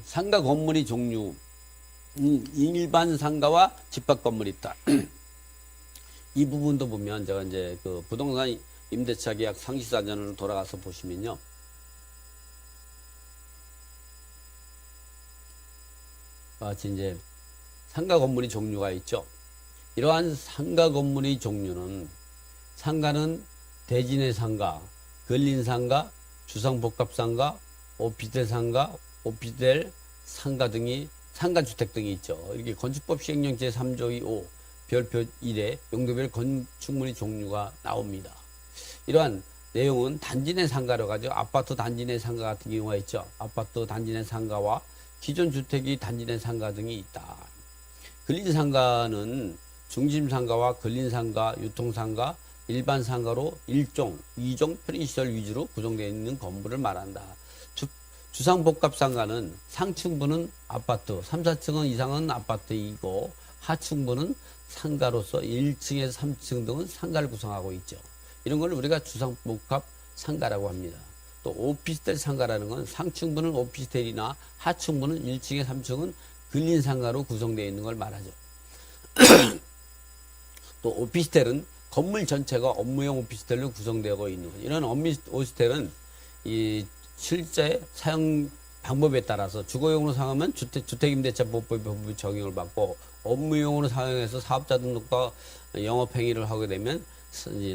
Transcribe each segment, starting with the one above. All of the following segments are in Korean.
상가 건물의 종류, 일반 상가와 집합 건물이 있다. 이 부분도 보면 제가 이제 그 부동산 임대차 계약 상시사전으로 돌아가서 보시면요. 이제 상가 건물의 종류가 있죠. 이러한 상가 건물의 종류는 상가는 대진해 상가, 근린 상가, 주상복합 상가, 오피스텔 상가, 오피스텔 상가 등이 상가주택 등이 있죠. 이렇게 건축법 시행령 제3조 2호 별표 1에 용도별 건축물의 종류가 나옵니다. 이러한 내용은 단지 내 상가로 가죠. 아파트 단지 내 상가 같은 경우가 있죠. 아파트 단지 내 상가와 기존 주택이 단지 내 상가 등이 있다. 근린 상가는 중심 상가와 근린 상가, 유통 상가, 일반 상가로 1종, 2종 편의시설 위주로 구성되어 있는 건물을 말한다. 주상복합 상가는 상층부는 아파트, 3, 4층은 이상은 아파트이고 하층부는 상가로서 1층에서 3층 등은 상가를 구성하고 있죠. 이런 걸 우리가 주상복합 상가라고 합니다. 또 오피스텔 상가라는 건 상층부는 오피스텔이나 하층부는 1층에 3층은 근린 상가로 구성되어 있는 걸 말하죠. 또 오피스텔은 건물 전체가 업무용 오피스텔로 구성되어 있는 것. 이런 오피스텔은 이 실제 사용 방법에 따라서 주거용으로 사용하면 주택임대차보호법의 적용을 받고 업무용으로 사용해서 사업자 등록과 영업행위를 하게 되면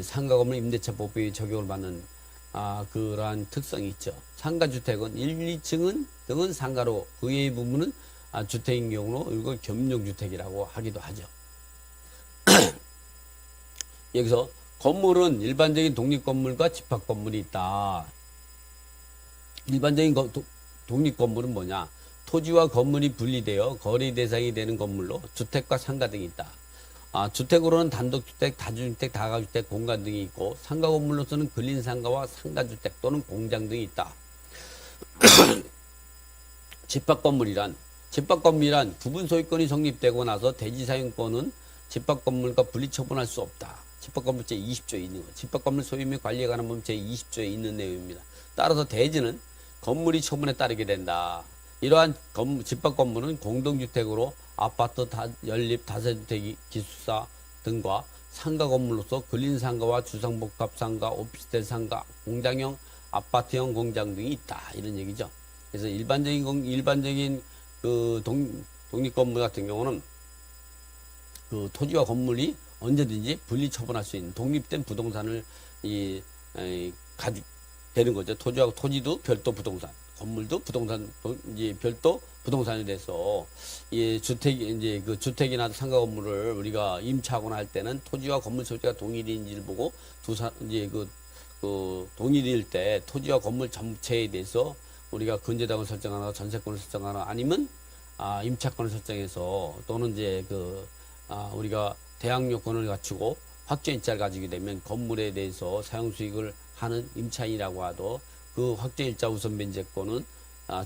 상가 건물 임대차보호법의 적용을 받는 그러한 특성이 있죠. 상가주택은 1, 2층은 등은 상가로 그 외의 부분은 주택인 경우로 이걸 겸용주택이라고 하기도 하죠. 여기서 건물은 일반적인 독립건물과 집합건물이 있다. 일반적인 독립건물은 뭐냐? 토지와 건물이 분리되어 거래 대상이 되는 건물로 주택과 상가 등이 있다. 주택으로는 단독주택, 다주택, 다가주택, 공간 등이 있고 상가 건물로서는 근린상가와 상가주택 또는 공장 등이 있다. 집합건물이란 부분 소유권이 성립되고 나서 대지사용권은 집합건물과 분리처분할 수 없다. 집합건물 제20조에 있는 것. 집합건물 소유 및 관리에 관한 법 제20조에 있는 내용입니다. 따라서 대지는 건물이 처분에 따르게 된다. 이러한 집합건물은 공동주택으로 아파트, 연립, 다세주택, 기숙사 등과 상가 건물로서 근린상가와 주상복합상가, 오피스텔 상가, 공장형, 아파트형 공장 등이 있다. 이런 얘기죠. 그래서 일반적인 그 독립건물 같은 경우는 그 토지와 건물이 언제든지 분리 처분할 수 있는 독립된 부동산을 가지게 되는 거죠. 토지도 별도 부동산, 건물도 부동산, 별도 부동산이 돼서 그 주택이나 상가 건물을 우리가 임차하거나 할 때는 토지와 건물 소유가 동일인지를 보고 동일일 때 토지와 건물 전체에 대해서 우리가 근저당을 설정하거나 전세권을 설정하거나 아니면 임차권을 설정해서 또는 우리가 대항 요건을 갖추고 확정일자를 가지게 되면 건물에 대해서 사용수익을 하는 임차인이라고 하도 그 확정일자 우선변제권은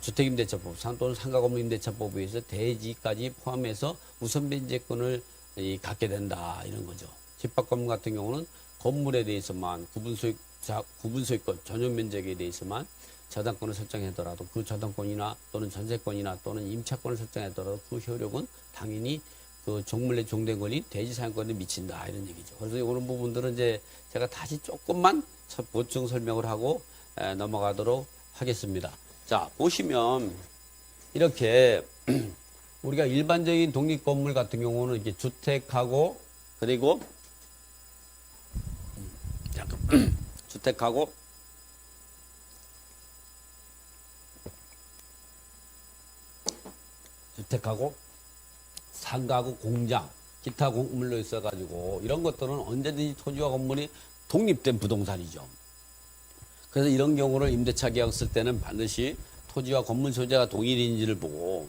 주택임대차법 또는 상가건물임대차법에 의해서 대지까지 포함해서 우선변제권을 갖게 된다. 이런 거죠. 집합건물 같은 경우는 건물에 대해서만 구분소유권 전용면적에 대해서만 저당권을 설정하더라도 그 저당권이나 또는 전세권이나 또는 임차권을 설정하더라도 그 효력은 당연히 그 종물 내 종된 권리 대지 사용권에 미친다 이런 얘기죠. 그래서 이런 부분들은 이제 제가 다시 조금만 보충 설명을 하고 넘어가도록 하겠습니다. 자, 보시면 이렇게 우리가 일반적인 독립 건물 같은 경우는 이렇게 주택하고 그리고 주택하고 상가하고 공장, 기타 건물로 있어가지고 이런 것들은 언제든지 토지와 건물이 독립된 부동산이죠. 그래서 이런 경우를 임대차 계약 쓸 때는 반드시 토지와 건물 소재가 동일인지를 보고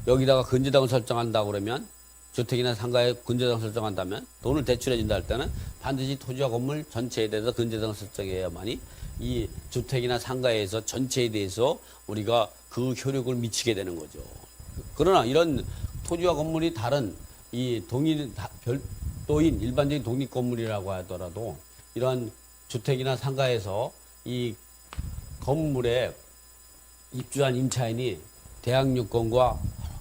여기다가 근저당을 설정한다 그러면 주택이나 상가에 근저당을 설정한다면 돈을 대출해준다 할 때는 반드시 토지와 건물 전체에 대해서 근저당을 설정해야만이 이 주택이나 상가에서 전체에 대해서 우리가 그 효력을 미치게 되는 거죠. 그러나 이런 토지와 건물이 다른 별도인 일반적인 독립 건물이라고 하더라도 이러한 주택이나 상가에서 이 건물에 입주한 임차인이 대항요건과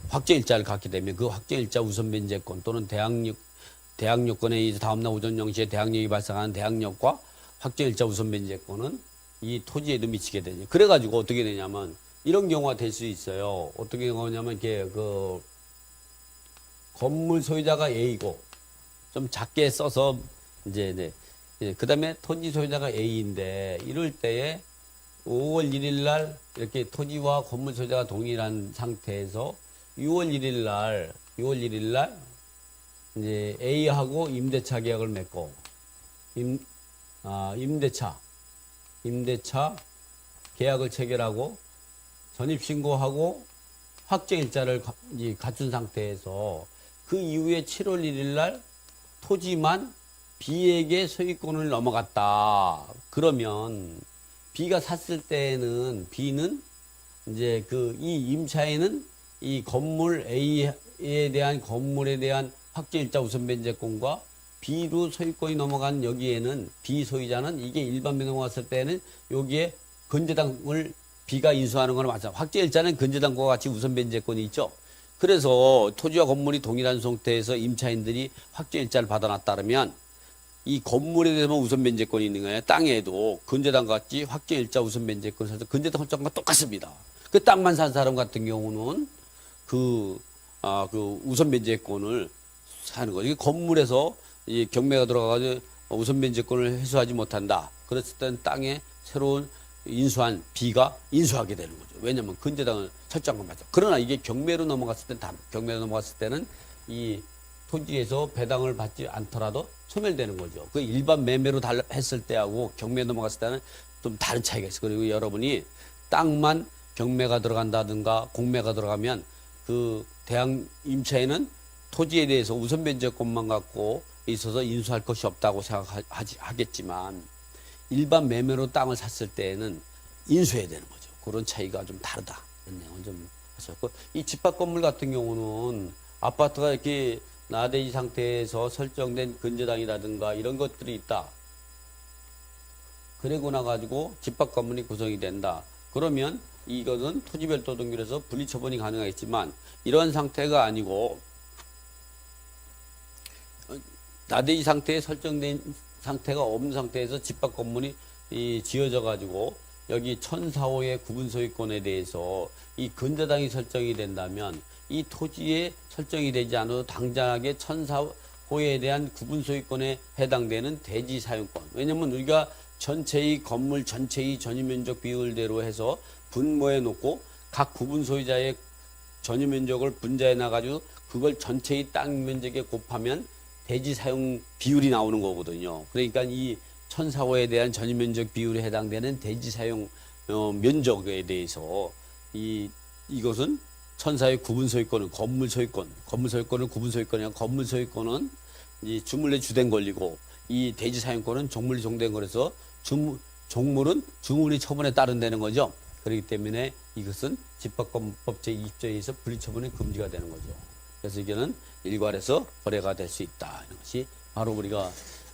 확정일자를 갖게 되면 그 확정일자 우선변제권 또는 대항요건에 의해서 다음날 오전 0시에 대항력이 발생하는 대항력과 확정일자 우선변제권은 이 토지에도 미치게 되죠. 그래가지고 어떻게 되냐면 이런 경우가 될 수 있어요. 어떻게 경우냐면 이렇게 그 건물 소유자가 A고 좀 작게 써서 이제 그다음에 토지 소유자가 A인데 이럴 때에 5월 1일 날 이렇게 토지와 건물 소유자가 동일한 상태에서 6월 1일 날 이제 A하고 임대차 계약을 맺고 임대차 계약을 체결하고 전입신고하고 확정일자를 갖춘 상태에서 그 이후에 7월 1일 날 토지만 B에게 소유권을 넘어갔다. 그러면 B가 샀을 때는 B는 이제 이 임차인은 이 건물 A에 대한 건물에 대한 확정일자 우선변제권과 B로 소유권이 넘어간 여기에는 B 소유자는 이게 일반 넘어갔을 때는 여기에 건재당을 B가 인수하는 거는 맞아. 확정일자는 건재당과 같이 우선변제권이 있죠. 그래서 토지와 건물이 동일한 상태에서 임차인들이 확정일자를 받아놨다면 이 건물에 대해서만 우선변제권이 있는 거예요. 땅에도 건재당과 같이 확정일자 우선변제권을 사서 건재당 설정과 똑같습니다. 그 땅만 산 사람 같은 경우는 그 우선변제권을 사는 거죠. 건물에서 이 경매가 들어가가지고 우선변제권을 해소하지 못한다. 그랬을 때는 땅에 새로운 인수한 B가 인수하게 되는 거죠. 왜냐하면 건재당을 설정한 맞죠. 그러나 이게 경매로 넘어갔을 때는 경매로 넘어갔을 때는 이 토지에서 배당을 받지 않더라도 소멸되는 거죠. 그 일반 매매로 했을 때하고 경매에 넘어갔을 때는 좀 다른 차이가 있어요. 그리고 여러분이 땅만 경매가 들어간다든가 공매가 들어가면 그 대항 임차인은 토지에 대해서 우선변제권만 갖고 있어서 인수할 것이 없다고 생각하겠지만 일반 매매로 땅을 샀을 때에는 인수해야 되는 거죠. 그런 차이가 좀 다르다. 이런 내용을 좀 하셨고, 이 집합 건물 같은 경우는 아파트가 이렇게 나대지 상태에서 설정된 건재당이라든가 이런 것들이 있다. 그러고 나가지고 집합 건물이 구성이 된다. 그러면 이것은 토지별도 등기로서 분리 처분이 가능하겠지만 이런 상태가 아니고 나대지 상태에 설정된 상태가 없는 상태에서 집합 건물이 지어져 가지고 여기 1004호의 구분 소유권에 대해서 이 건재당이 설정이 된다면 이 토지에 설정이 되지 않아도 당장하게 1004호에 대한 구분 소유권에 해당되는 대지 사용권. 왜냐면 우리가 전체의 건물 전체의 전유면적 비율대로 해서 분모해 놓고 각 구분 소유자의 전유면적을 분자해 놔가지고 그걸 전체의 땅 면적에 곱하면 대지 사용 비율이 나오는 거거든요. 그러니까 이 1004호에 대한 전유면적 비율에 해당되는 대지 사용 면적에 대해서 이것은 1004호의 구분 소유권은 건물 소유권은 구분 소유권이야. 건물 소유권은 이 주물내 주된 권리고 이 대지 사용권은 종물리 종된 거라서 종물은 주물리 처분에 따른다는 거죠. 그렇기 때문에 이것은 집합건법 제20조에 의해서 분리처분이 금지가 되는 거죠. 그래서 이게는 일괄해서 거래가 될 수 있다. 이런 것이 바로 우리가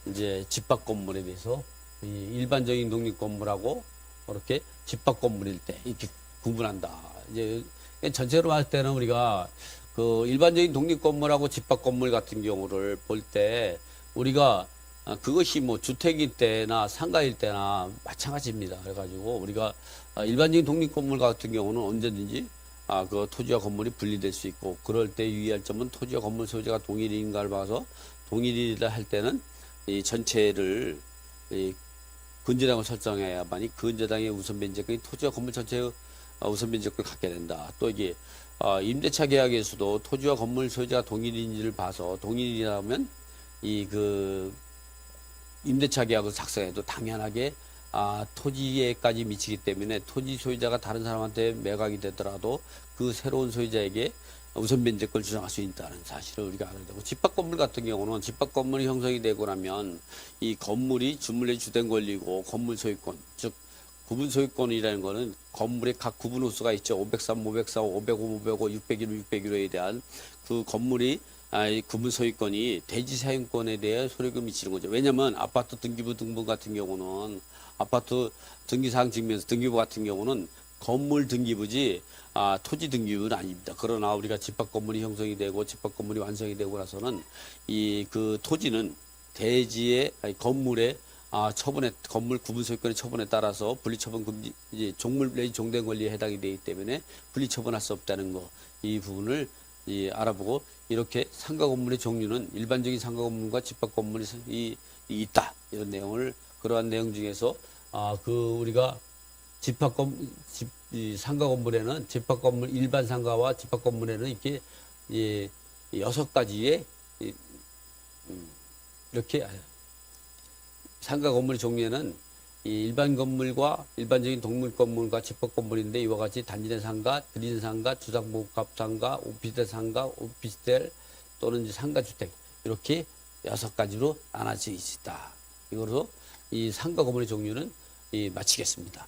이제 집합 건물에 대해서 일반적인 독립 건물하고 이렇게 집합 건물일 때 이렇게 구분한다. 이제 전체로 봤을 때는 우리가 그 일반적인 독립 건물하고 집합 건물 같은 경우를 볼 때 우리가 그것이 뭐 주택일 때나 상가일 때나 마찬가지입니다. 그래가지고 우리가 일반적인 독립 건물 같은 경우는 언제든지 그 토지와 건물이 분리될 수 있고 그럴 때 유의할 점은 토지와 건물 소유자가 동일인가를 봐서 동일이라 할 때는 이 전체를 건재당을 설정해야만이 건재당의 우선변제권이 토지와 건물 전체의 우선변제권을 갖게 된다. 또 이게 임대차 계약에서도 토지와 건물 소유자가 동일인지를 봐서 동일이라면 임대차 계약을 작성해도 당연하게 토지에까지 미치기 때문에 토지 소유자가 다른 사람한테 매각이 되더라도 그 새로운 소유자에게 우선변제권을 주장할 수 있다는 사실을 우리가 알아야 되고, 집합건물 같은 경우는 집합건물이 형성이 되고 나면 이 건물이 주물내 주된 권리고 건물 소유권, 즉 구분 소유권이라는 거는 건물의 각 구분 호수가 있죠. 503, 504, 505, 505, 601, 601호에 대한 그 건물이 구분 소유권이 대지 사용권에 대해 소득을 미치는 거죠. 왜냐하면 아파트 등기부 등본 같은 경우는 아파트 등기사항 증명서 등기부 같은 경우는 건물 등기부지 토지 등기부는 아닙니다. 그러나 우리가 집합 건물이 형성이 되고 집합 건물이 완성이 되고 나서는 이 그 토지는 대지의 아니, 건물의 처분에 건물 구분 소유권의 처분에 따라서 분리처분 금지 이제 종물 내지 종된 권리에 해당이 되기 때문에 분리처분할 수 없다는 거 이 부분을 알아보고 이렇게 상가 건물의 종류는 일반적인 상가 건물과 집합 건물이 있다 이런 내용을 그러한 내용 중에서 그 우리가 이 상가 건물에는 집합 건물 일반 상가와 집합 건물에는 이렇게 6가지의 이렇게 상가 건물의 종류에는 이 일반 건물과 일반적인 동물 건물과 집합 건물인데 이와 같이 단지내 상가, 들인 상가, 주상복합 상가, 오피스텔 상가, 오피스텔 또는 이제 상가 주택 이렇게 6가지로 나눠져 있다. 이거로 이 상가 건물의 종류는 마치겠습니다.